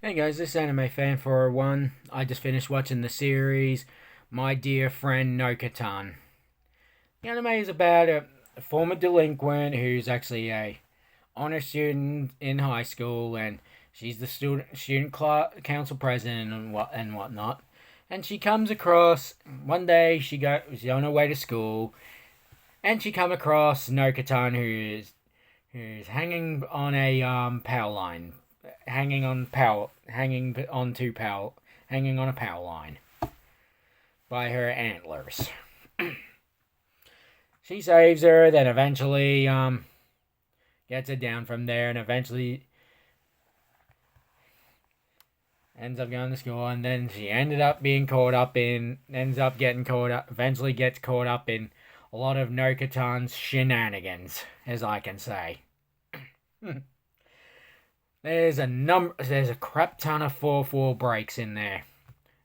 Hey guys, this is Anime Fan 401. I just finished watching the series My Dear Friend Nokotan. The anime is about a former delinquent who's actually a honor student in high school, and she's the council president and whatnot. And she comes across one day she's on her way to school, and she come across Nokotan who's hanging on a power line, hanging on a power line by her antlers. She saves her, then eventually gets her down from there, and eventually ends up going to school, and then she ends up getting caught up eventually gets caught up in a lot of Nokotan's shenanigans, as I can say. There's a crap ton of fourth wall breaks in there.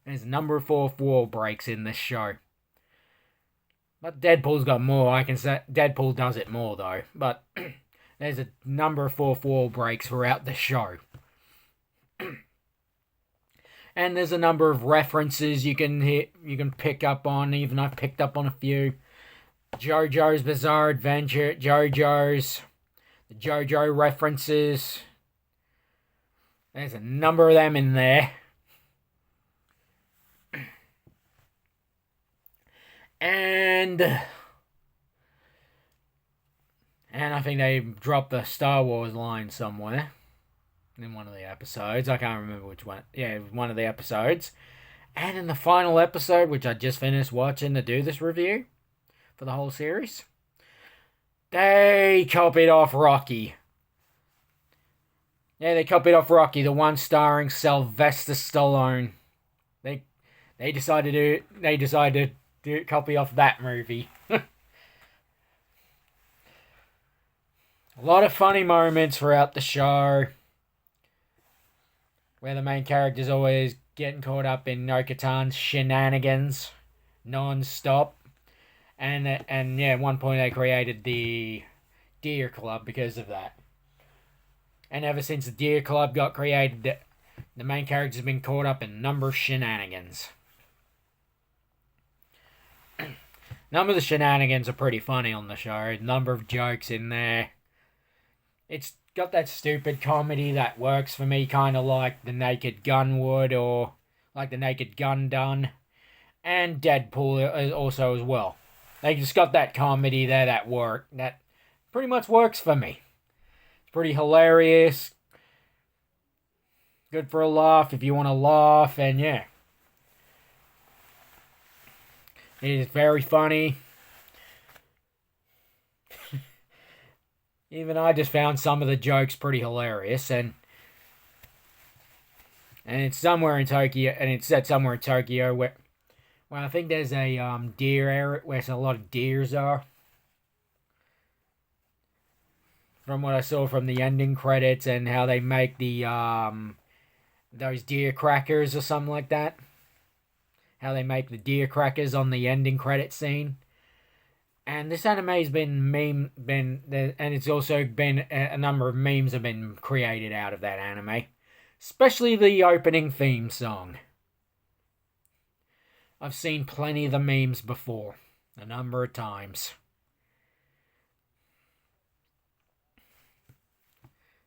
There's a number of fourth wall breaks in this show. But Deadpool's got more. I can say Deadpool does it more though. But there's a number of fourth wall breaks throughout the show. And there's a number of references you can pick up on. Even I've picked up on a few. JoJo's Bizarre Adventure, the JoJo references. There's a number of them in there. And I think they dropped the Star Wars line somewhere in one of the episodes. I can't remember which one. Yeah, it was one of the episodes. And in the final episode, which I just finished watching to do this review for the whole series, they copied off Rocky. Yeah, they copied off Rocky, the one starring Sylvester Stallone. They decided to copy off that movie. A lot of funny moments throughout the show, where the main character's always getting caught up in Nokotan's shenanigans, non-stop. And yeah, at one point they created the Deer Club because of that. And ever since the Deer Club got created, the main character's been caught up in a number of shenanigans. Number of the shenanigans are pretty funny on the show. A number of jokes in there. It's got that stupid comedy that works for me, kind of like The Naked Gun would, or like The Naked Gun done. And Deadpool also as well. They just got that comedy there that pretty much works for me. Pretty hilarious. Good for a laugh if you want to laugh, and yeah. It is very funny. Even I just found some of the jokes pretty hilarious, and it's somewhere in Tokyo, and it's set somewhere in Tokyo where I think there's a deer area where a lot of deers are. From what I saw from the ending credits and how they make the those deer crackers or something like that. How they make the deer crackers on the ending credit scene. And this anime's and it's also been a number of memes have been created out of that anime, especially the opening theme song. I've seen plenty of the memes before, a number of times.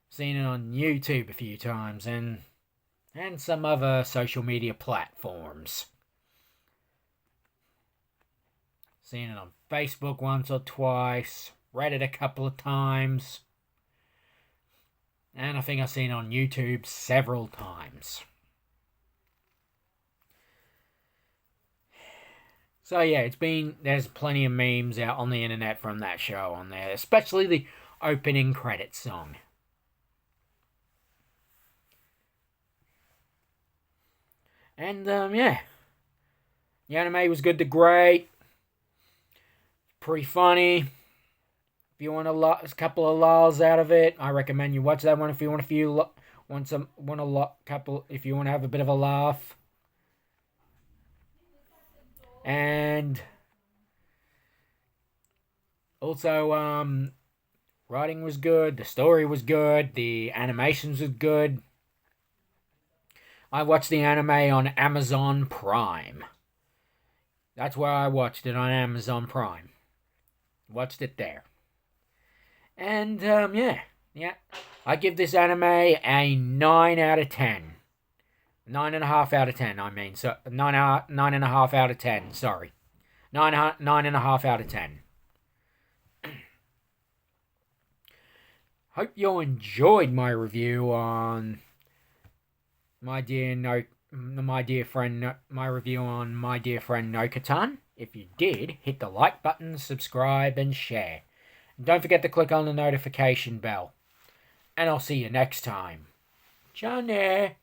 Seen it on YouTube a few times and some other social media platforms. Seen it on Facebook once or twice, read it a couple of times, and I think I've seen it on YouTube several times. So yeah, there's plenty of memes out on the internet from that show on there, especially the opening credits song. And, yeah. The anime was good to great. Pretty funny. If you want a couple of lols out of it, I recommend you watch that one if you want if you want if you want to have a bit of a laugh. And also, writing was good, the story was good, the animations was good. I watched the anime on Amazon Prime. That's where I watched it, on Amazon Prime. Watched it there. And, yeah. I give this anime a 9 out of 10. 9.5 out of 10, I mean. So, 9.5 out of 10, sorry. 9.5 out of 10. Hope you enjoyed my review on my review on my dear friend Nokotan. If you did, hit the like button, subscribe, and share. And don't forget to click on the notification bell. And I'll see you next time. Johnny.